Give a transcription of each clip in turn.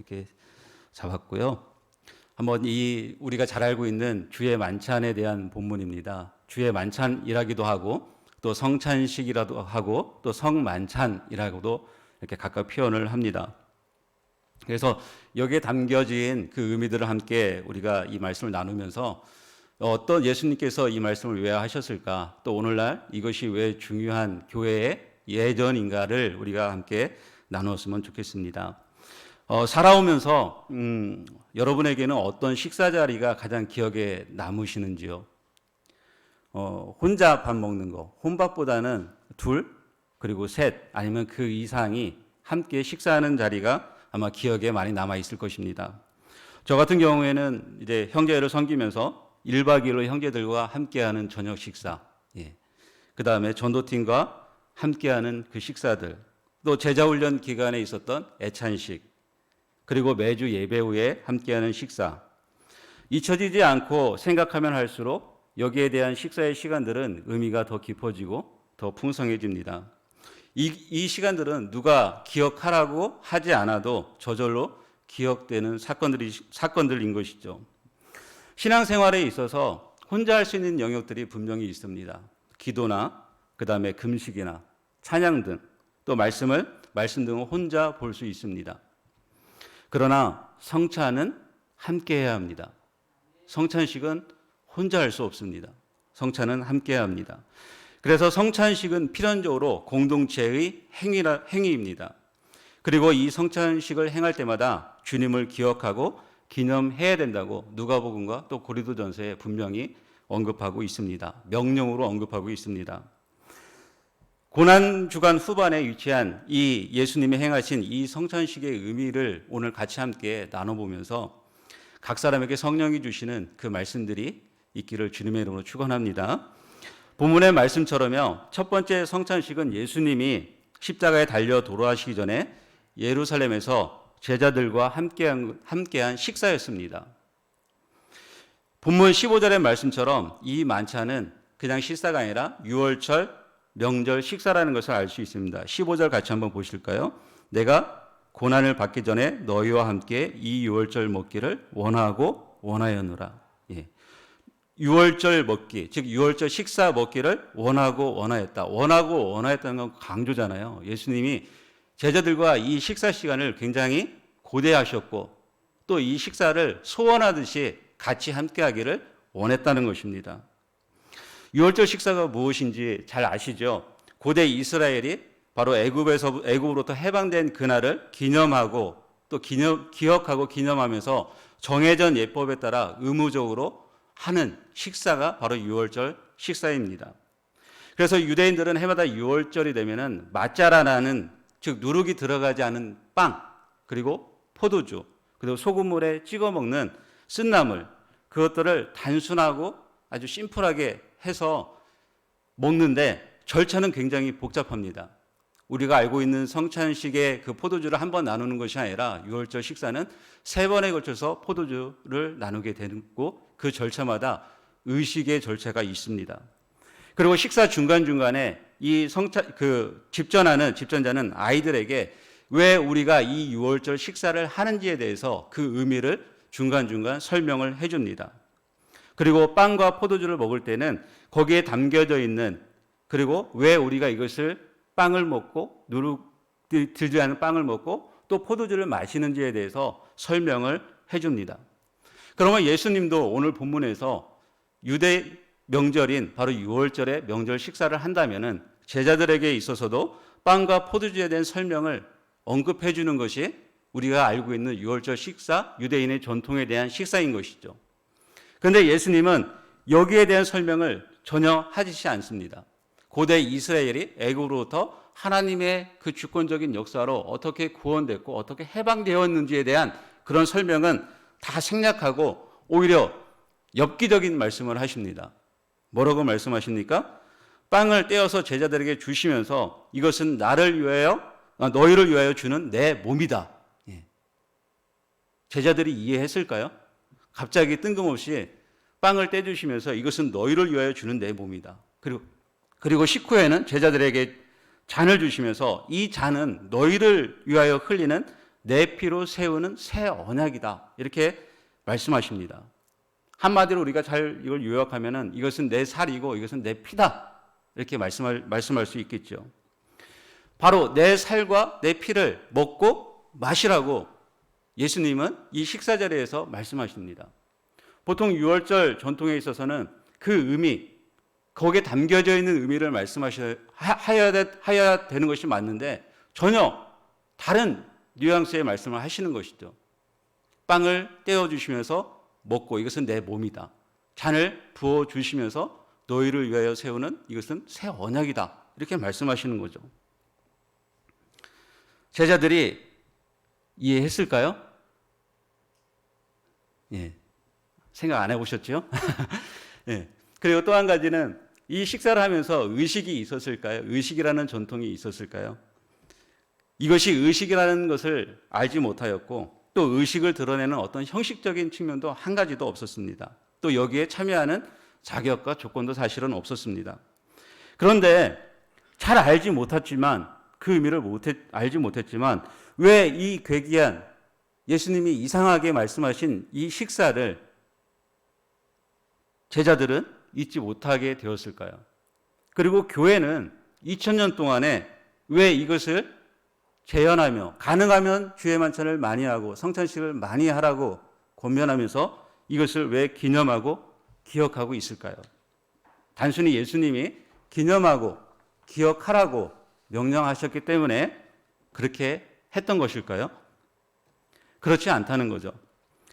이렇게 잡았고요. 한번 이 우리가 잘 알고 있는 주의 만찬에 대한 본문입니다. 주의 만찬이라기도 하고 또 성찬식이라도 하고 또 성만찬이라고도 이렇게 각각 표현을 합니다. 그래서 여기에 담겨진 그 의미들을 함께 우리가 이 말씀을 나누면서 어떤 예수님께서 이 말씀을 왜 하셨을까, 또 오늘날 이것이 왜 중요한 교회의 예전인가를 우리가 함께 나누었으면 좋겠습니다. 살아오면서 여러분에게는 어떤 식사 자리가 가장 기억에 남으시는지요? 혼자 밥 먹는 거, 혼밥보다는 둘, 그리고 셋, 아니면 그 이상이 함께 식사하는 자리가 아마 기억에 많이 남아 있을 것입니다. 저 같은 경우에는 이제 형제를 섬기면서 1박 2일로 형제들과 함께하는 저녁 식사, 그 다음에 전도팀과 함께하는 그 식사들, 또 제자훈련 기간에 있었던 애찬식, 그리고 매주 예배 후에 함께하는 식사, 잊혀지지 않고 생각하면 할수록 여기에 대한 식사의 시간들은 의미가 더 깊어지고 더 풍성해집니다. 이 시간들은 누가 기억하라고 하지 않아도 저절로 기억되는 사건들인 것이죠. 신앙생활에 있어서 혼자 할 수 있는 영역들이 분명히 있습니다. 기도나 그 다음에 금식이나 찬양 등, 또 말씀 등을 혼자 볼 수 있습니다. 그러나 성찬은 함께 해야 합니다. 성찬식은 혼자 할 수 없습니다. 성찬은 함께 해야 합니다. 그래서 성찬식은 필연적으로 공동체의 행위입니다. 그리고 이 성찬식을 행할 때마다 주님을 기억하고 기념해야 된다고 누가복음과 또 고린도전서에 분명히 언급하고 있습니다. 명령으로 언급하고 있습니다. 고난주간 후반에 위치한 이 예수님이 행하신 이 성찬식의 의미를 오늘 같이 함께 나눠보면서 각 사람에게 성령이 주시는 그 말씀들이 있기를 주님의 이름으로 축원합니다. 본문의 말씀처럼요, 첫 번째 성찬식은 예수님이 십자가에 달려 돌아가시기 전에 예루살렘에서 제자들과 함께한 식사였습니다. 본문 15절의 말씀처럼 이 만찬은 그냥 식사가 아니라 유월절 명절 식사라는 것을 알 수 있습니다. 15절 같이 한번 보실까요? 내가 고난을 받기 전에 너희와 함께 이 유월절 먹기를 원하고 원하였노라. 유월절 먹기, 즉 유월절 식사 먹기를 원하고 원하였다는 건 강조잖아요. 예수님이 제자들과 이 식사 시간을 굉장히 고대하셨고 또 이 식사를 소원하듯이 같이 함께하기를 원했다는 것입니다. 유월절 식사가 무엇인지 잘 아시죠? 고대 이스라엘이 바로 애굽으로부터 해방된 그날을 기념하고 또 기억하고 기념하면서 정해진 예법에 따라 의무적으로 하는 식사가 바로 유월절 식사입니다. 그래서 유대인들은 해마다 유월절이 되면은 마짜라라는, 즉 누룩이 들어가지 않은 빵, 그리고 포도주, 그리고 소금물에 찍어 먹는 쓴나물, 그것들을 단순하고 아주 심플하게 해서 먹는데 절차는 굉장히 복잡합니다. 우리가 알고 있는 성찬식의 그 포도주를 한 번 나누는 것이 아니라 유월절 식사는 3번에 걸쳐서 포도주를 나누게 되고 그 절차마다 의식의 절차가 있습니다. 그리고 식사 중간중간에 이 집전자는 아이들에게 왜 우리가 이 유월절 식사를 하는지에 대해서 그 의미를 중간중간 설명을 해줍니다. 그리고 빵과 포도주를 먹을 때는 거기에 담겨져 있는, 그리고 왜 우리가 이것을 빵을 먹고 들지 않은 빵을 먹고 또 포도주를 마시는지에 대해서 설명을 해줍니다. 그러면 예수님도 오늘 본문에서 유대 명절인 바로 유월절의 명절 식사를 한다면은 제자들에게 있어서도 빵과 포도주에 대한 설명을 언급해 주는 것이 우리가 알고 있는 유월절 식사, 유대인의 전통에 대한 식사인 것이죠. 그런데 예수님은 여기에 대한 설명을 전혀 하시지 않습니다. 고대 이스라엘이 애굽으로부터 하나님의 그 주권적인 역사로 어떻게 구원됐고 어떻게 해방되었는지에 대한 그런 설명은 다 생략하고 오히려 엽기적인 말씀을 하십니다. 뭐라고 말씀하십니까? 빵을 떼어서 제자들에게 주시면서 이것은 너희를 위하여 주는 내 몸이다. 제자들이 이해했을까요? 갑자기 뜬금없이 빵을 떼주시면서 이것은 너희를 위하여 주는 내 몸이다. 그리고 식후에는 제자들에게 잔을 주시면서 이 잔은 너희를 위하여 흘리는 내 피로 세우는 새 언약이다. 이렇게 말씀하십니다. 한마디로 우리가 잘 이걸 요약하면은 이것은 내 살이고 이것은 내 피다. 이렇게 말씀할 수 있겠죠. 바로 내 살과 내 피를 먹고 마시라고 예수님은 이 식사 자리에서 말씀하십니다. 보통 유월절 전통에 있어서는 그 의미, 거기에 담겨져 있는 의미를 말씀하셔야 되는 것이 맞는데 전혀 다른 뉘앙스의 말씀을 하시는 것이죠. 빵을 떼어주시면서 먹고 이것은 내 몸이다. 잔을 부어주시면서 너희를 위하여 세우는 이것은 새 언약이다. 이렇게 말씀하시는 거죠. 제자들이 이해했을까요? 예. 생각 안 해보셨죠? 예. 그리고 또 한 가지는 이 식사를 하면서 의식이 있었을까요? 의식이라는 전통이 있었을까요? 이것이 의식이라는 것을 알지 못하였고 또 의식을 드러내는 어떤 형식적인 측면도 한 가지도 없었습니다. 또 여기에 참여하는 자격과 조건도 사실은 없었습니다. 그런데 잘 알지 못했지만 그 의미를 알지 못했지만 왜 이 괴기한 예수님이 이상하게 말씀하신 이 식사를 제자들은 잊지 못하게 되었을까요? 그리고 교회는 2000년 동안에 왜 이것을 재현하며 가능하면 주의 만찬을 많이 하고 성찬식을 많이 하라고 권면하면서 이것을 왜 기념하고 기억하고 있을까요? 단순히 예수님이 기념하고 기억하라고 명령하셨기 때문에 그렇게 했던 것일까요? 그렇지 않다는 거죠.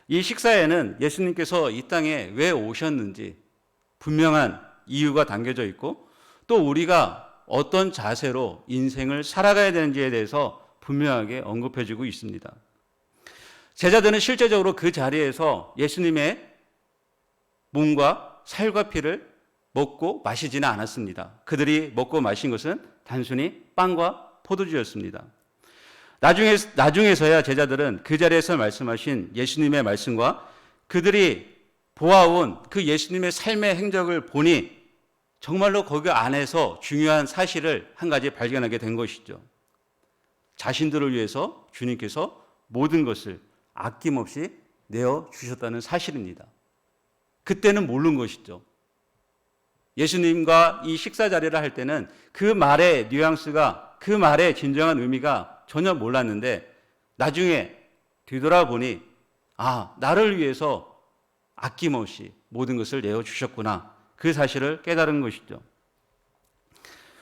이 식사에는 예수님께서 이 땅에 왜 오셨는지 분명한 이유가 담겨져 있고 또 우리가 어떤 자세로 인생을 살아가야 되는지에 대해서 분명하게 언급해주고 있습니다. 제자들은 실제적으로 그 자리에서 예수님의 몸과 살과 피를 먹고 마시지는 않았습니다. 그들이 먹고 마신 것은 단순히 빵과 포도주였습니다. 나중에서야 제자들은 그 자리에서 말씀하신 예수님의 말씀과 그들이 보아온 그 예수님의 삶의 행적을 보니 정말로 거기 안에서 중요한 사실을 한 가지 발견하게 된 것이죠. 자신들을 위해서 주님께서 모든 것을 아낌없이 내어주셨다는 사실입니다. 그때는 모르는 것이죠. 예수님과 이 식사 자리를 할 때는 그 말의 뉘앙스가 그 말의 진정한 의미가 전혀 몰랐는데 나중에 뒤돌아보니 나를 위해서 아낌없이 모든 것을 내어주셨구나. 그 사실을 깨달은 것이죠.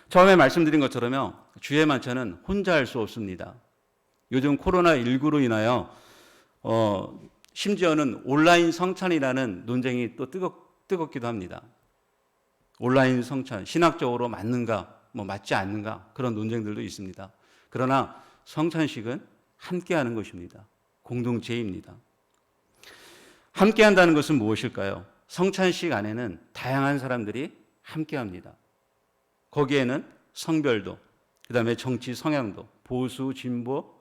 처음에 말씀드린 것처럼요. 주의 만찬은 혼자 할 수 없습니다. 요즘 코로나19로 인하여 심지어는 온라인 성찬이라는 논쟁이 또 뜨겁기도 합니다. 온라인 성찬, 신학적으로 맞는가, 맞지 않는가 그런 논쟁들도 있습니다. 그러나 성찬식은 함께하는 것입니다. 공동체입니다. 함께한다는 것은 무엇일까요? 성찬식 안에는 다양한 사람들이 함께합니다. 거기에는 성별도, 그 다음에 정치 성향도, 보수, 진보,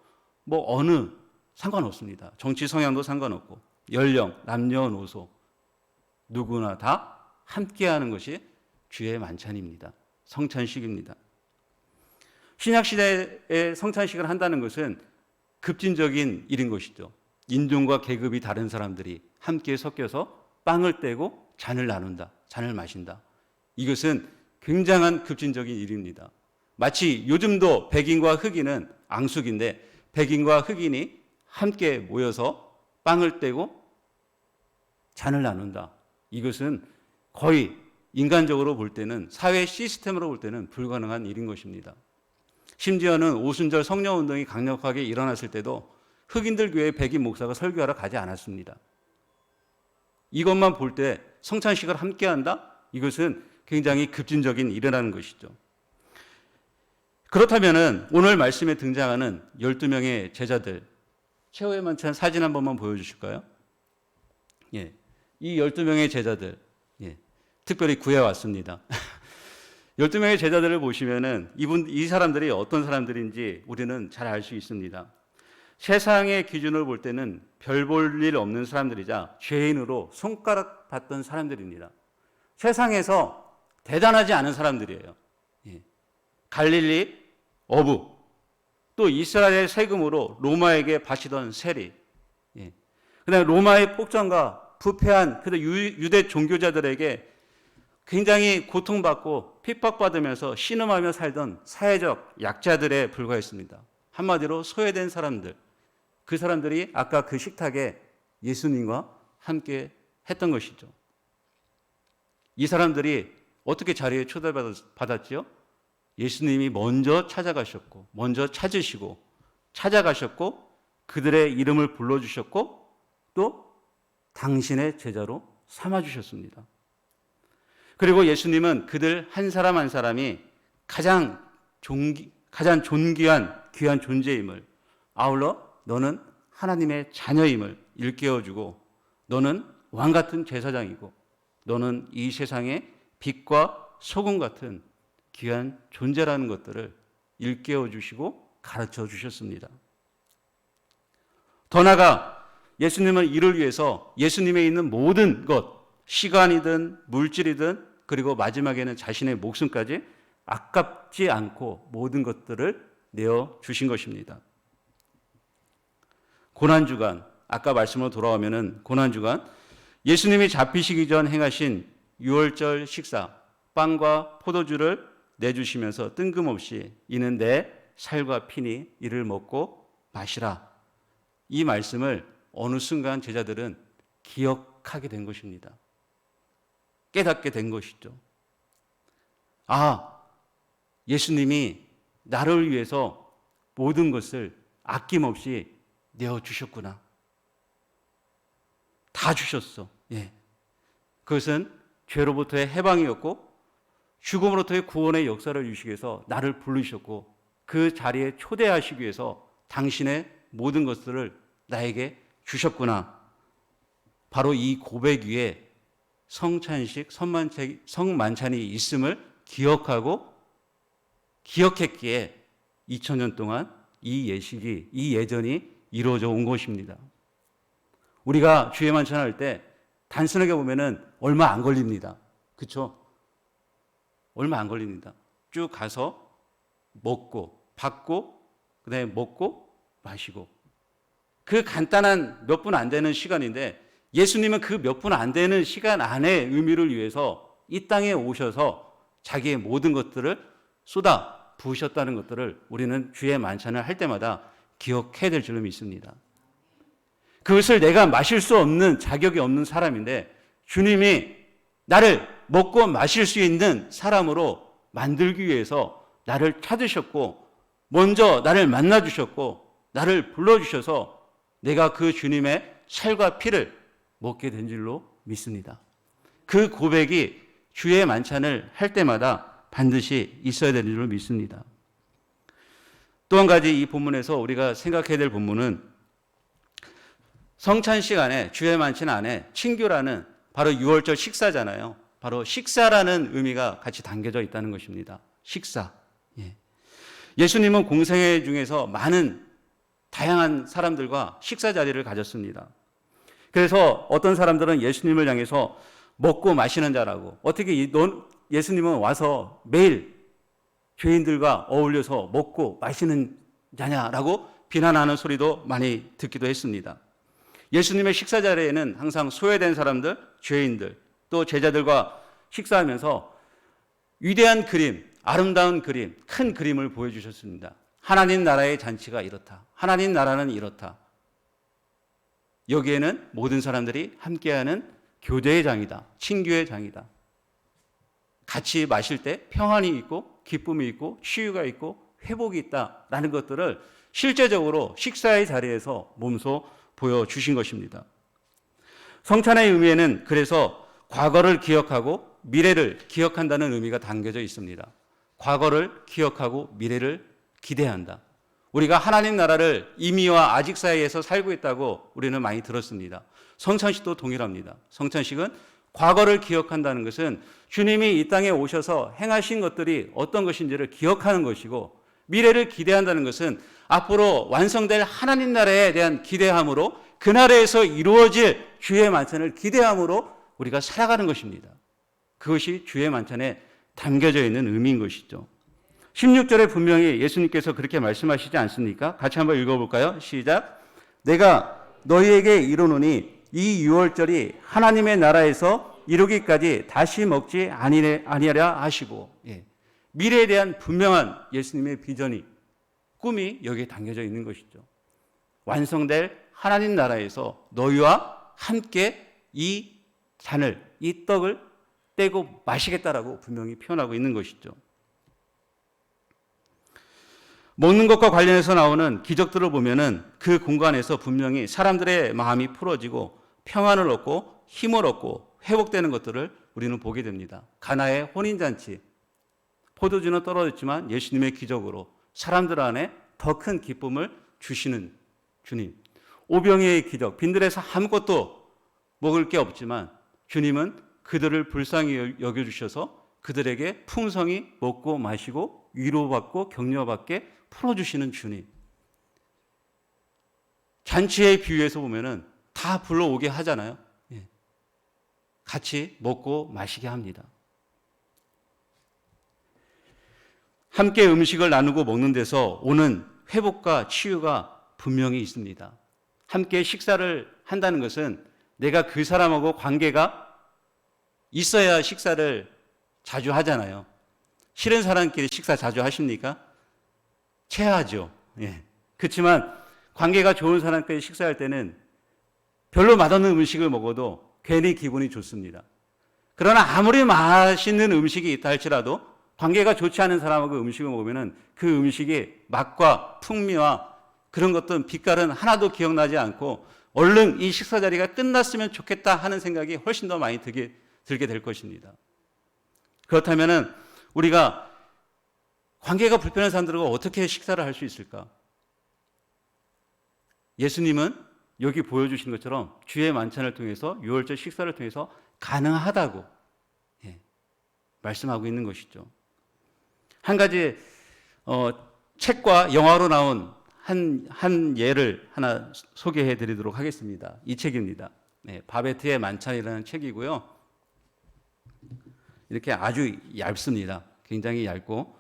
어느 상관없습니다. 정치 성향도 상관없고 연령, 남녀노소 누구나 다 함께하는 것이 주의 만찬입니다. 성찬식입니다. 신약시대에 성찬식을 한다는 것은 급진적인 일인 것이죠. 인종과 계급이 다른 사람들이 함께 섞여서 빵을 떼고 잔을 나눈다, 잔을 마신다. 이것은 굉장한 급진적인 일입니다. 마치 요즘도 백인과 흑인은 앙숙인데 백인과 흑인이 함께 모여서 빵을 떼고 잔을 나눈다. 이것은 거의 인간적으로 볼 때는 사회 시스템으로 볼 때는 불가능한 일인 것입니다. 심지어는 오순절 성령운동이 강력하게 일어났을 때도 흑인들 교회 백인 목사가 설교하러 가지 않았습니다. 이것만 볼 때 성찬식을 함께한다? 이것은 굉장히 급진적인 일이라는 것이죠. 그렇다면 오늘 말씀에 등장하는 12명의 제자들, 최후의 만찬 사진 한 번만 보여주실까요? 예, 이 12명의 제자들, 특별히 구해왔습니다. 12명의 제자들을 보시면은 이 사람들이 어떤 사람들인지 우리는 잘 알 수 있습니다. 세상의 기준으로 볼 때는 별 볼 일 없는 사람들이자 죄인으로 손가락 받던 사람들입니다. 세상에서 대단하지 않은 사람들이에요. 갈릴리 어부, 또 이스라엘 세금으로 로마에게 바치던 세리, 예. 그다음에 로마의 폭정과 부패한 그 유대 종교자들에게 굉장히 고통받고 핍박받으면서 신음하며 살던 사회적 약자들에 불과했습니다. 한마디로 소외된 사람들, 그 사람들이 아까 그 식탁에 예수님과 함께 했던 것이죠. 이 사람들이 어떻게 자리에 초대받았지요? 예수님이 먼저 찾아가셨고, 먼저 찾으시고, 찾아가셨고, 그들의 이름을 불러주셨고, 또 당신의 제자로 삼아주셨습니다. 그리고 예수님은 그들 한 사람 한 사람이 가장 존귀한 귀한 존재임을, 아울러 너는 하나님의 자녀임을 일깨워주고, 너는 왕 같은 제사장이고, 너는 이 세상의 빛과 소금 같은 귀한 존재라는 것들을 일깨워 주시고 가르쳐 주셨습니다. 더 나아가 예수님은 이를 위해서 예수님에 있는 모든 것, 시간이든 물질이든 그리고 마지막에는 자신의 목숨까지 아깝지 않고 모든 것들을 내어 주신 것입니다. 고난주간, 아까 말씀으로 돌아오면은 고난주간, 예수님이 잡히시기 전 행하신 유월절 식사, 빵과 포도주를 내주시면서 뜬금없이 이는 내 살과 피니 이를 먹고 마시라. 이 말씀을 어느 순간 제자들은 기억하게 된 것입니다. 깨닫게 된 것이죠. 아, 예수님이 나를 위해서 모든 것을 아낌없이 내어주셨구나. 다 주셨어. 예. 그것은 죄로부터의 해방이었고 죽음으로부터의 구원의 역사를 주시기 위해서 나를 부르셨고 그 자리에 초대하시기 위해서 당신의 모든 것들을 나에게 주셨구나. 바로 이 고백 위에 성찬식, 성만찬이 있음을 기억하고 기억했기에 2000년 동안 이 예식이, 이 예전이 이루어져 온 것입니다. 우리가 주의 만찬할 때 단순하게 보면은 얼마 안 걸립니다. 그렇죠? 얼마 안 걸립니다. 쭉 가서 먹고 받고 그다음에 먹고 마시고 그 간단한 몇 분 안 되는 시간인데 예수님은 그 몇 분 안 되는 시간 안의 의미를 위해서 이 땅에 오셔서 자기의 모든 것들을 쏟아 부으셨다는 것들을 우리는 주의 만찬을 할 때마다 기억해야 될 줄로 믿습니다. 그것을 내가 마실 수 없는 자격이 없는 사람인데 주님이 나를 먹고 마실 수 있는 사람으로 만들기 위해서 나를 찾으셨고 먼저 나를 만나주셨고 나를 불러주셔서 내가 그 주님의 살과 피를 먹게 된 줄로 믿습니다. 그 고백이 주의 만찬을 할 때마다 반드시 있어야 되는 줄로 믿습니다. 또 한 가지 이 본문에서 우리가 생각해야 될 본문은 성찬식 안에 주의 만찬 안에 친교라는 바로 유월절 식사잖아요. 바로 식사라는 의미가 같이 담겨져 있다는 것입니다. 식사. 예. 예수님은 공생애 중에서 많은 다양한 사람들과 식사 자리를 가졌습니다. 그래서 어떤 사람들은 예수님을 향해서 먹고 마시는 자라고 어떻게 예수님은 와서 매일 죄인들과 어울려서 먹고 마시는 자냐라고 비난하는 소리도 많이 듣기도 했습니다. 예수님의 식사 자리에는 항상 소외된 사람들, 죄인들, 또 제자들과 식사하면서 위대한 그림, 아름다운 그림, 큰 그림을 보여주셨습니다. 하나님 나라의 잔치가 이렇다. 하나님 나라는 이렇다. 여기에는 모든 사람들이 함께하는 교제의 장이다. 친교의 장이다. 같이 마실 때 평안이 있고 기쁨이 있고 치유가 있고 회복이 있다라는 것들을 실제적으로 식사의 자리에서 몸소 보여주신 것입니다. 성찬의 의미에는 그래서 과거를 기억하고 미래를 기억한다는 의미가 담겨져 있습니다. 과거를 기억하고 미래를 기대한다. 우리가 하나님 나라를 이미와 아직 사이에서 살고 있다고 우리는 많이 들었습니다. 성찬식도 동일합니다. 성찬식은 과거를 기억한다는 것은 주님이 이 땅에 오셔서 행하신 것들이 어떤 것인지를 기억하는 것이고 미래를 기대한다는 것은 앞으로 완성될 하나님 나라에 대한 기대함으로 그 나라에서 이루어질 주의 만찬을 기대함으로 우리가 살아가는 것입니다. 그것이 주의 만찬에 담겨져 있는 의미인 것이죠. 16절에 분명히 예수님께서 그렇게 말씀하시지 않습니까? 같이 한번 읽어볼까요? 시작. 내가 너희에게 이르노니 이 유월절이 하나님의 나라에서 이루기까지 다시 먹지 아니하랴 하시고, 미래에 대한 분명한 예수님의 비전이, 꿈이 여기에 담겨져 있는 것이죠. 완성될 하나님 나라에서 너희와 함께 이 잔을, 이 떡을 떼고 마시겠다라고 분명히 표현하고 있는 것이죠. 먹는 것과 관련해서 나오는 기적들을 보면은 그 공간에서 분명히 사람들의 마음이 풀어지고 평안을 얻고 힘을 얻고 회복되는 것들을 우리는 보게 됩니다. 가나의 혼인잔치, 포도주는 떨어졌지만 예수님의 기적으로 사람들 안에 더 큰 기쁨을 주시는 주님. 오병이의 기적, 빈들에서 아무것도 먹을 게 없지만 주님은 그들을 불쌍히 여겨주셔서 그들에게 풍성히 먹고 마시고 위로받고 격려받게 풀어주시는 주님. 잔치의 비유에서 보면은 다 불러오게 하잖아요. 같이 먹고 마시게 합니다. 함께 음식을 나누고 먹는 데서 오는 회복과 치유가 분명히 있습니다. 함께 식사를 한다는 것은 내가 그 사람하고 관계가 있어야 식사를 자주 하잖아요. 싫은 사람끼리 식사 자주 하십니까? 체하죠. 그렇지만 관계가 좋은 사람끼리 식사할 때는 별로 맛없는 음식을 먹어도 괜히 기분이 좋습니다. 그러나 아무리 맛있는 음식이 있다 할지라도 관계가 좋지 않은 사람하고 음식을 먹으면 그 음식의 맛과 풍미와 그런 것들은 빛깔은 하나도 기억나지 않고 얼른 이 식사 자리가 끝났으면 좋겠다 하는 생각이 훨씬 더 많이 들게 될 것입니다. 그렇다면 우리가 관계가 불편한 사람들과 어떻게 식사를 할 수 있을까? 예수님은 여기 보여주신 것처럼 주의 만찬을 통해서 유월절 식사를 통해서 가능하다고 말씀하고 있는 것이죠. 한 가지 책과 영화로 나온 한 예를 하나 소개해 드리도록 하겠습니다. 이 책입니다. 바베트의 만찬이라는 책이고요. 이렇게 아주 얇습니다. 굉장히 얇고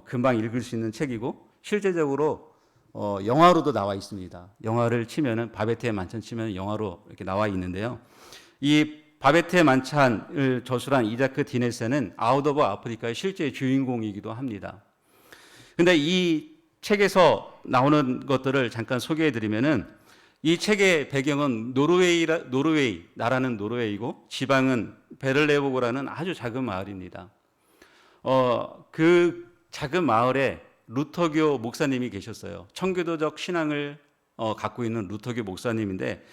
금방 읽을 수 있는 책이고 실제적으로 영화로도 나와 있습니다. 영화를 치면은 바베트의 만찬 치면 영화로 이렇게 나와 있는데요. 이 바베트의 만찬을 저술한 이자크 디네세는 아웃 오브 아프리카의 실제 주인공이기도 합니다. 근데 이 책에서 나오는 것들을 잠깐 소개해 드리면은 이 책의 배경은 노르웨이, 나라는 노르웨이고 지방은 베를레보그라는 아주 작은 마을입니다. 그 작은 마을에 루터교 목사님이 계셨어요. 청교도적 신앙을 갖고 있는 루터교 목사님인데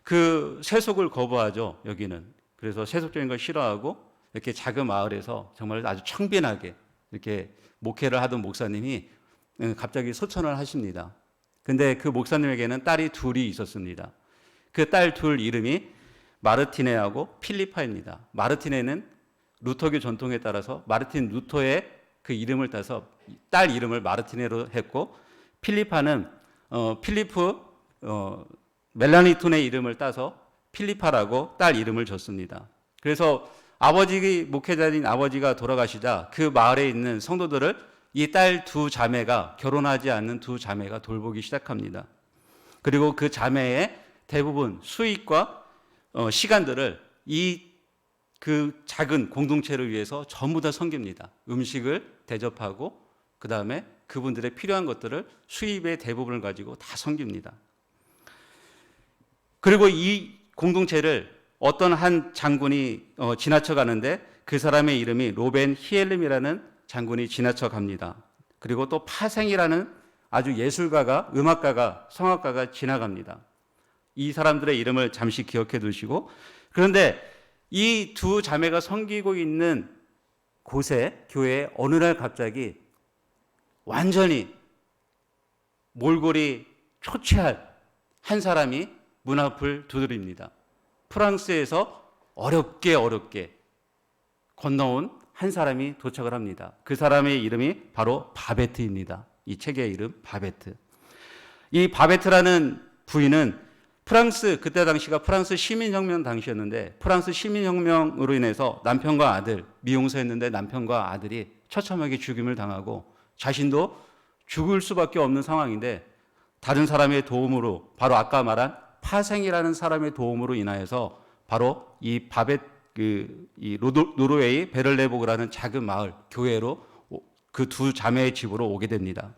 그 세속을 거부하죠, 여기는. 그래서 세속적인 걸 싫어하고 이렇게 작은 마을에서 정말 아주 청빈하게 이렇게 목회를 하던 목사님이 갑자기 소천을 하십니다. 근데 그 목사님에게는 딸이 둘이 있었습니다. 그 딸 둘 이름이 마르티네하고 필리파입니다. 마르티네는 루터교 전통에 따라서 마르틴 루터의 그 이름을 따서 딸 이름을 마르티네로 했고 필리파는 필리프 멜라니톤의 이름을 따서 필리파라고 딸 이름을 줬습니다. 그래서 목회자인 아버지가 돌아가시자 그 마을에 있는 성도들을 이 딸 두 자매가 결혼하지 않는 두 자매가 돌보기 시작합니다. 그리고 그 자매의 대부분 수익과 시간들을 그 작은 공동체를 위해서 전부 다 섬깁니다. 음식을 대접하고 그 다음에 그분들의 필요한 것들을 수입의 대부분을 가지고 다 섬깁니다. 그리고 이 공동체를 어떤 한 장군이 지나쳐가는데 그 사람의 이름이 로벤 히엘름이라는 장군이 지나쳐갑니다. 그리고 또 파생이라는 아주 예술가가, 음악가가, 성악가가 지나갑니다. 이 사람들의 이름을 잠시 기억해 두시고, 그런데 이 두 자매가 섬기고 있는 곳에, 교회에 어느 날 갑자기 완전히 몰골이 초췌할 한 사람이 문 앞을 두드립니다. 프랑스에서 어렵게 건너온 한 사람이 도착을 합니다. 그 사람의 이름이 바로 바베트입니다. 이 책의 이름 바베트. 이 바베트라는 부인은 그때 당시가 프랑스 시민혁명 당시였는데 프랑스 시민혁명으로 인해서 남편과 아들, 미용사였는데 남편과 아들이 처참하게 죽임을 당하고 자신도 죽을 수밖에 없는 상황인데 다른 사람의 도움으로, 바로 아까 말한 파생이라는 사람의 도움으로 인하여서 바로 이 노르웨이 베를레보그라는 작은 마을 교회로 그 두 자매의 집으로 오게 됩니다.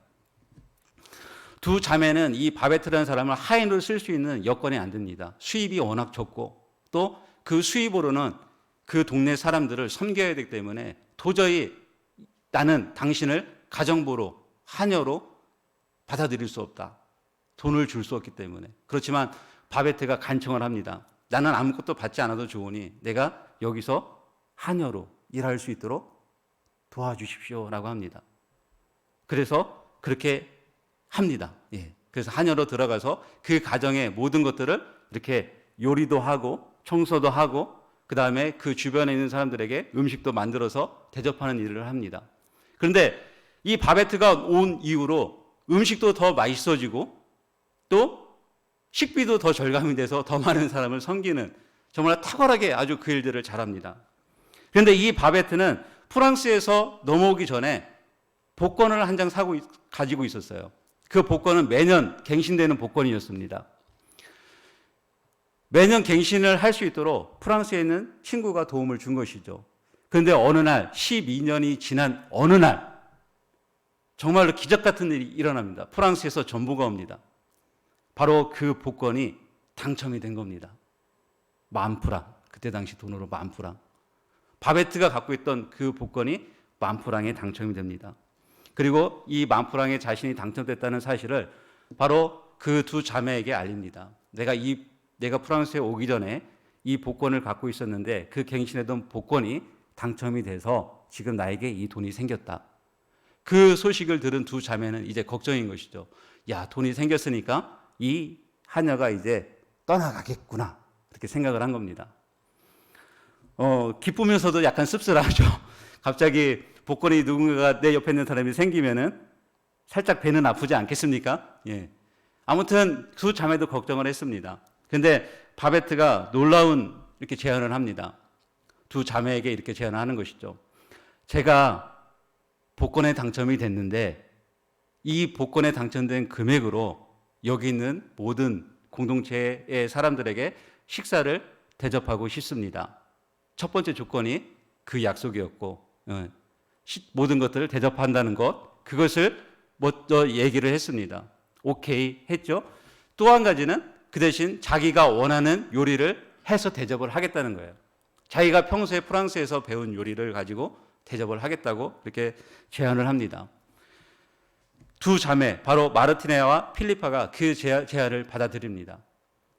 두 자매는 이 바베트라는 사람을 하인으로 쓸 수 있는 여건이 안 됩니다. 수입이 워낙 적고 또 그 수입으로는 그 동네 사람들을 섬겨야 되기 때문에 도저히 나는 당신을 가정부로, 하녀로 받아들일 수 없다. 돈을 줄 수 없기 때문에. 그렇지만 바베트가 간청을 합니다. 나는 아무것도 받지 않아도 좋으니 내가 여기서 하녀로 일할 수 있도록 도와주십시오라고 합니다. 그래서 그렇게 합니다. 예. 그래서 하녀로 들어가서 그 가정의 모든 것들을 이렇게 요리도 하고 청소도 하고 그 다음에 그 주변에 있는 사람들에게 음식도 만들어서 대접하는 일을 합니다. 그런데 이 바베트가 온 이후로 음식도 더 맛있어지고 또 식비도 더 절감이 돼서 더 많은 사람을 섬기는 정말 탁월하게 아주 그 일들을 잘합니다. 그런데 이 바베트는 프랑스에서 넘어오기 전에 복권을 한 장 가지고 있었어요. 그 복권은 매년 갱신되는 복권이었습니다. 매년 갱신을 할 수 있도록 프랑스에 있는 친구가 도움을 준 것이죠. 그런데 어느 날 12년이 지난 어느 날 정말로 기적 같은 일이 일어납니다. 프랑스에서 전보가 옵니다. 바로 그 복권이 당첨이 된 겁니다. 10,000프랑. 그때 당시 돈으로 10,000프랑. 바베트가 갖고 있던 그 복권이 10,000프랑에 당첨이 됩니다. 그리고 이 10,000프랑에 자신이 당첨됐다는 사실을 바로 그 두 자매에게 알립니다. 내가 프랑스에 오기 전에 이 복권을 갖고 있었는데 그 갱신했던 복권이 당첨이 돼서 지금 나에게 이 돈이 생겼다. 그 소식을 들은 두 자매는 이제 걱정인 것이죠. 야, 돈이 생겼으니까 이 하녀가 이제 떠나가겠구나. 그렇게 생각을 한 겁니다. 기쁘면서도 약간 씁쓸하죠. 갑자기 복권이 누군가가 내 옆에 있는 사람이 생기면은 살짝 배는 아프지 않겠습니까? 예. 아무튼 두 자매도 걱정을 했습니다. 근데 바베트가 놀라운 이렇게 제안을 합니다. 두 자매에게 이렇게 제안을 하는 것이죠. 제가 복권에 당첨이 됐는데 이 복권에 당첨된 금액으로 여기 있는 모든 공동체의 사람들에게 식사를 대접하고 싶습니다. 첫 번째 조건이 그 약속이었고 모든 것들을 대접한다는 것, 그것을 먼저 얘기를 했습니다. 오케이 했죠. 또 한 가지는 그 대신 자기가 원하는 요리를 해서 대접을 하겠다는 거예요. 자기가 평소에 프랑스에서 배운 요리를 가지고 대접을 하겠다고 이렇게 제안을 합니다. 두 자매, 바로 마르티네와 필리파가 그 제안을 받아들입니다.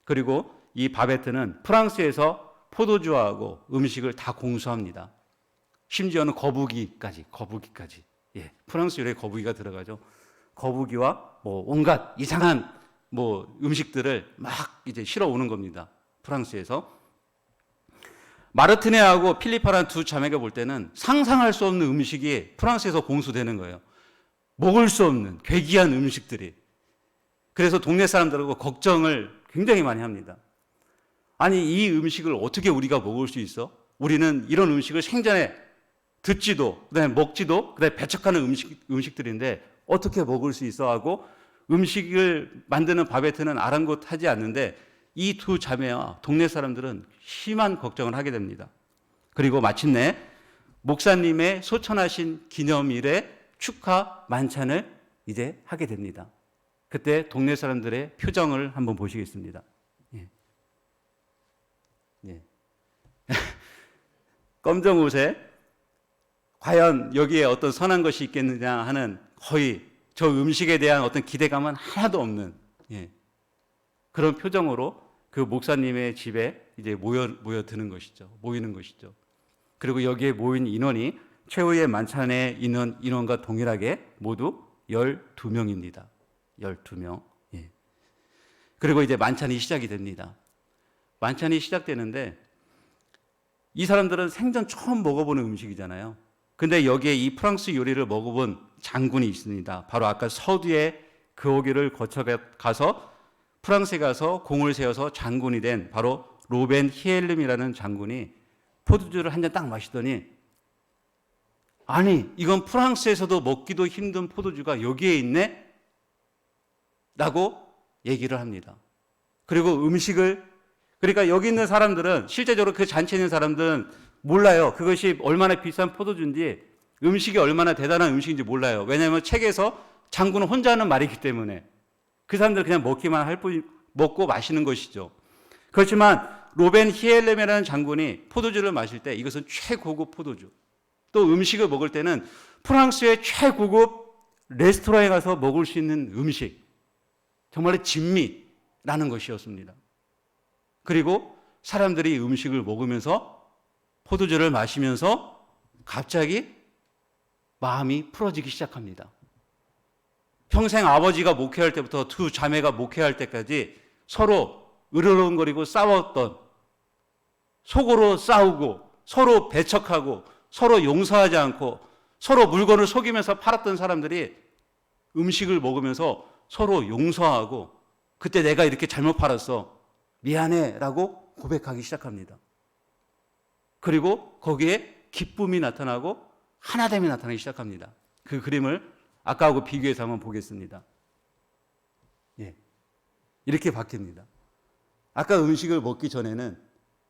그리고 이 바베트는 프랑스에서 포도주하고 음식을 다 공수합니다. 심지어는 거북이까지. 예, 프랑스 요리에 거북이가 들어가죠. 거북이와 온갖 이상한 음식들을 막 이제 실어 오는 겁니다. 프랑스에서. 마르티네하고 필리파라는 두 자매가 볼 때는 상상할 수 없는 음식이 프랑스에서 공수되는 거예요. 먹을 수 없는 괴기한 음식들이. 그래서 동네 사람들하고 걱정을 굉장히 많이 합니다. 아니, 이 음식을 어떻게 우리가 먹을 수 있어? 우리는 이런 음식을 생전에 듣지도, 그다음에 먹지도, 그다음에 배척하는 음식들인데 어떻게 먹을 수 있어 하고 음식을 만드는 바베트는 아랑곳하지 않는데 이 두 자매와 동네 사람들은 심한 걱정을 하게 됩니다. 그리고 마침내 목사님의 소천하신 기념일에 축하 만찬을 이제 하게 됩니다. 그때 동네 사람들의 표정을 한번 보시겠습니다. 예. 예. 검정 옷에 과연 여기에 어떤 선한 것이 있겠느냐 하는 거의 저 음식에 대한 어떤 기대감은 하나도 없는 그런 표정으로 그 목사님의 집에 이제 모이는 것이죠. 그리고 여기에 모인 인원이 최후의 만찬에 있는 인원과 동일하게 모두 12명입니다. 12명. 예. 그리고 이제 만찬이 시작이 됩니다. 만찬이 시작되는데 이 사람들은 생전 처음 먹어보는 음식이잖아요. 근데 여기에 이 프랑스 요리를 먹어본 장군이 있습니다. 바로 아까 서두에 그오기를 거쳐가서 프랑스에 가서 공을 세워서 장군이 된 바로 로벤 히엘름이라는 장군이 포도주를 한 잔 딱 마시더니 아니, 이건 프랑스에서도 먹기도 힘든 포도주가 여기에 있네? 라고 얘기를 합니다. 그리고 그러니까 여기 있는 사람들은, 실제적으로 그 잔치에 있는 사람들은 몰라요. 그것이 얼마나 비싼 포도주인지, 음식이 얼마나 대단한 음식인지 몰라요. 왜냐하면 책에서 장군은 혼자 하는 말이기 때문에. 그 사람들은 그냥 먹기만 할 뿐, 먹고 마시는 것이죠. 그렇지만 로벤 히엘렘이라는 장군이 포도주를 마실 때 이것은 최고급 포도주. 또 음식을 먹을 때는 프랑스의 최고급 레스토랑에 가서 먹을 수 있는 음식. 정말 진미라는 것이었습니다. 그리고 사람들이 음식을 먹으면서 포도주를 마시면서 갑자기 마음이 풀어지기 시작합니다. 평생 아버지가 목회할 때부터 두 자매가 목회할 때까지 서로 으르렁거리고 싸웠던, 속으로 싸우고 서로 배척하고 서로 용서하지 않고 서로 물건을 속이면서 팔았던 사람들이 음식을 먹으면서 서로 용서하고, 그때 내가 이렇게 잘못 팔았어, 미안해 라고 고백하기 시작합니다. 그리고 거기에 기쁨이 나타나고 하나됨이 나타나기 시작합니다. 그 그림을 아까하고 비교해서 한번 보겠습니다. 예, 이렇게 바뀝니다. 아까 음식을 먹기 전에는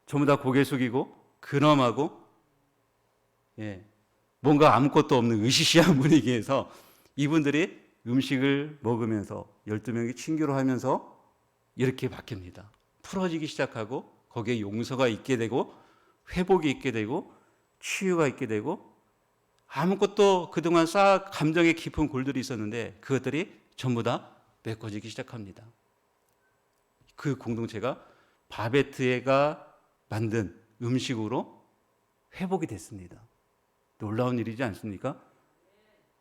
전부 다 고개 숙이고 근엄하고, 예, 뭔가 아무것도 없는 으시시한 분위기에서 이분들이 음식을 먹으면서 12명이 친교를 하면서 이렇게 바뀝니다. 풀어지기 시작하고 거기에 용서가 있게 되고 회복이 있게 되고 치유가 있게 되고, 아무것도 그동안 쌓아 감정의 깊은 골들이 있었는데 그것들이 전부 다 메꿔지기 시작합니다. 그 공동체가 바베트가 만든 음식으로 회복이 됐습니다. 놀라운 일이지 않습니까?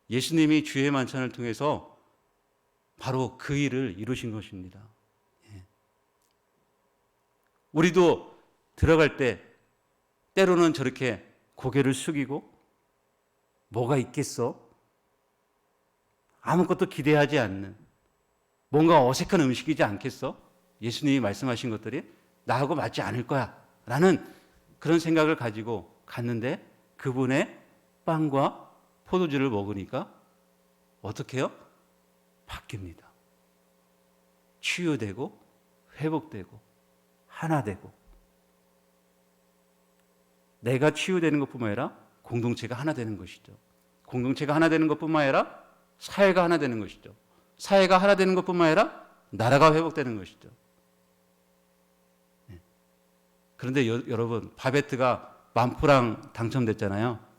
예수님이 주의 만찬을 통해서 바로 그 일을 이루신 것입니다. 예. 우리도 들어갈 때 때로는 저렇게 고개를 숙이고 뭐가 있겠어? 아무것도 기대하지 않는, 뭔가 어색한 음식이지 않겠어? 예수님이 말씀하신 것들이 나하고 맞지 않을 거야 라는 그런 생각을 가지고 갔는데, 그분의 빵과 포도주를 먹으니까 어떻게 해요? 바뀝니다. 치유되고 회복되고 하나 되고, 내가 치유되는 것뿐만 아니라 공동체가 하나 되는 것이죠. 공동체가 하나 되는 것뿐만 아니라 사회가 하나 되는 것이죠. 사회가 하나 되는 것뿐만 아니라 나라가 회복되는 것이죠. 네. 그런데 여러분, 바베트가 10,000프랑 당첨됐잖아요.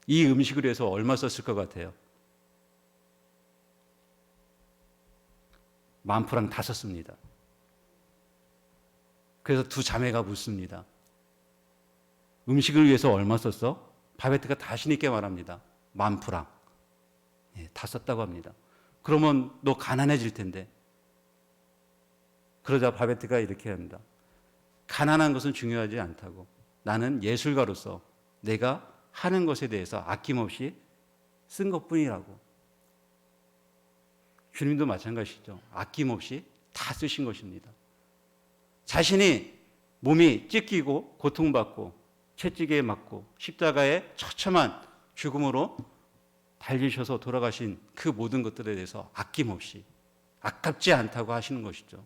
이 음식을 위해서 얼마 썼을 것 같아요? 10,000프랑 다 썼습니다. 그래서 두 자매가 묻습니다. 음식을 위해서 얼마 썼어? 바베트가 자신 있게 말합니다. 10,000프랑. 예, 다 썼다고 합니다. 그러면 너 가난해질 텐데. 그러자 바베트가 이렇게 합니다. 가난한 것은 중요하지 않다고. 나는 예술가로서 내가 하는 것에 대해서 아낌없이 쓴 것뿐이라고. 주님도 마찬가지죠. 아낌없이 다 쓰신 것입니다. 자신이 몸이 찢기고 고통받고 채찍에 맞고 십자가에 처참한 죽음으로 달리셔서 돌아가신 그 모든 것들에 대해서 아낌없이, 아깝지 않다고 하시는 것이죠.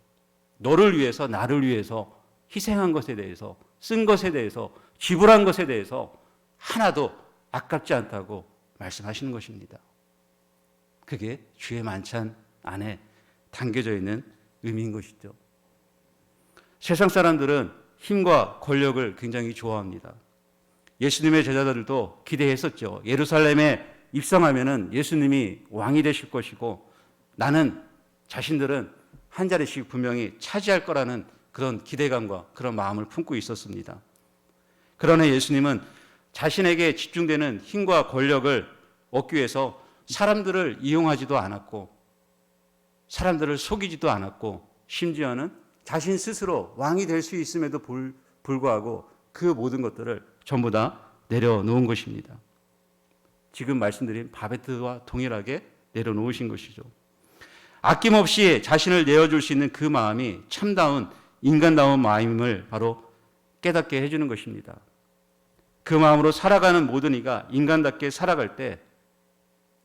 너를 위해서, 나를 위해서 희생한 것에 대해서, 쓴 것에 대해서, 지불한 것에 대해서 하나도 아깝지 않다고 말씀하시는 것입니다. 그게 주의 만찬 안에 담겨져 있는 의미인 것이죠. 세상 사람들은 힘과 권력을 굉장히 좋아합니다. 예수님의 제자들도 기대했었죠. 예루살렘에 입성하면은 예수님이 왕이 되실 것이고 자신들은 한 자리씩 분명히 차지할 거라는 그런 기대감과 그런 마음을 품고 있었습니다. 그러나 예수님은 자신에게 집중되는 힘과 권력을 얻기 위해서 사람들을 이용하지도 않았고 사람들을 속이지도 않았고, 심지어는 자신 스스로 왕이 될 수 있음에도 불구하고 그 모든 것들을 전부 다 내려놓은 것입니다. 지금 말씀드린 바베트와 동일하게 내려놓으신 것이죠. 아낌없이 자신을 내어줄 수 있는 그 마음이 참다운 인간다운 마음임을 바로 깨닫게 해주는 것입니다. 그 마음으로 살아가는 모든 이가 인간답게 살아갈 때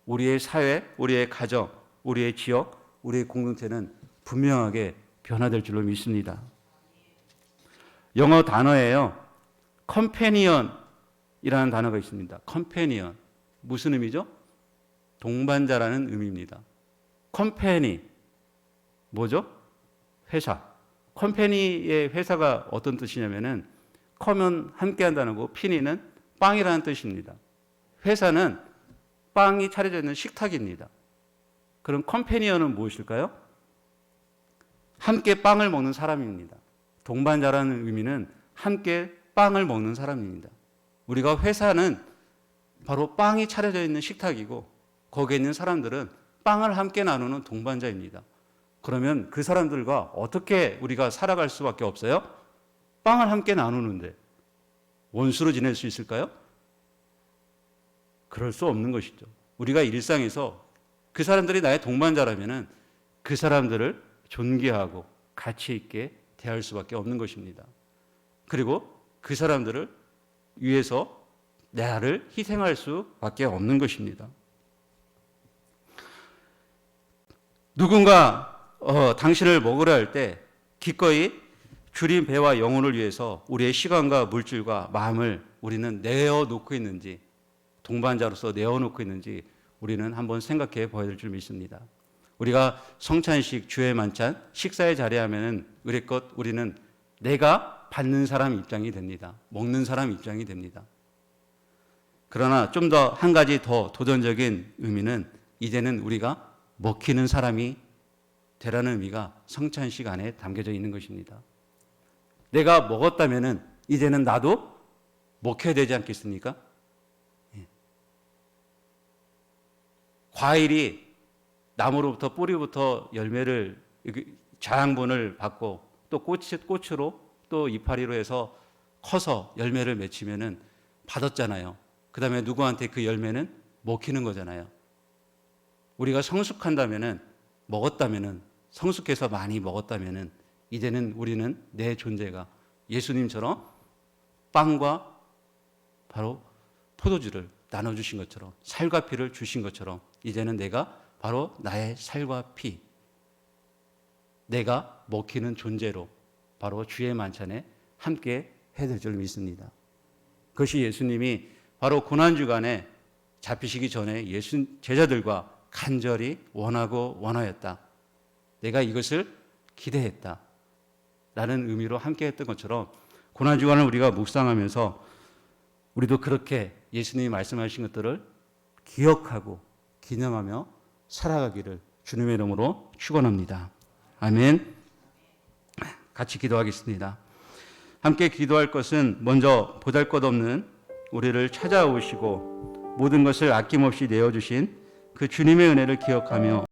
우리의 사회, 우리의 가정, 우리의 지역, 우리의 공동체는 분명하게 변화될 줄로 믿습니다. 영어 단어예요. 컴패니언이라는 단어가 있습니다. 컴패니언. 무슨 의미죠? 동반자라는 의미입니다. 컴패니. 뭐죠? 회사. 컴패니의 회사가 어떤 뜻이냐면은 컴은 함께 한다는 거고 피니는 빵이라는 뜻입니다. 회사는 빵이 차려져 있는 식탁입니다. 그럼 컴패니언은 무엇일까요? 함께 빵을 먹는 사람입니다. 동반자라는 의미는 함께 빵을 먹는 사람입니다. 우리가 회사는 바로 빵이 차려져 있는 식탁이고 거기에 있는 사람들은 빵을 함께 나누는 동반자입니다. 그러면 그 사람들과 어떻게 우리가 살아갈 수밖에 없어요? 빵을 함께 나누는데 원수로 지낼 수 있을까요? 그럴 수 없는 것이죠. 우리가 일상에서 그 사람들이 나의 동반자라면 그 사람들을 존귀하고 가치 있게 대할 수밖에 없는 것입니다. 그리고 그 사람들을 위해서 나를 희생할 수밖에 없는 것입니다. 누군가 당신을 먹으려 할 때 기꺼이 주님 배와 영혼을 위해서 우리의 시간과 물질과 마음을 우리는 내어놓고 있는지, 동반자로서 내어놓고 있는지 우리는 한번 생각해 봐야 될 줄 믿습니다. 우리가 성찬식, 주의 만찬, 식사의 자리에 하면은 의례껏 우리는 내가 받는 사람 입장이 됩니다. 먹는 사람 입장이 됩니다. 그러나 좀 더 한 가지 더 도전적인 의미는 이제는 우리가 먹히는 사람이 되라는 의미가 성찬식 안에 담겨져 있는 것입니다. 내가 먹었다면은 이제는 나도 먹혀야 되지 않겠습니까? 과일이 나무로부터 뿌리부터 열매를 자양분을 받고 또 꽃으로 또 이파리로 해서 커서 열매를 맺히면은 받았잖아요. 그 다음에 누구한테 그 열매는 먹히는 거잖아요. 우리가 성숙한다면은 먹었다면은 성숙해서 많이 먹었다면은 이제는 우리는 내 존재가 예수님처럼 빵과 바로 포도주를 나눠주신 것처럼 살과 피를 주신 것처럼 이제는 내가 바로 나의 살과 피, 내가 먹히는 존재로 바로 주의 만찬에 함께 해야 될 줄 믿습니다. 그것이 예수님이 바로 고난주간에 잡히시기 전에 예수 제자들과 간절히 원하고 원하였다. 내가 이것을 기대했다. 라는 의미로 함께 했던 것처럼 고난주간을 우리가 묵상하면서 우리도 그렇게 예수님이 말씀하신 것들을 기억하고 기념하며 살아가기를 주님의 이름으로 축원합니다. 아멘. 같이 기도하겠습니다. 함께 기도할 것은 먼저 보잘것없는 우리를 찾아오시고 모든 것을 아낌없이 내어주신 그 주님의 은혜를 기억하며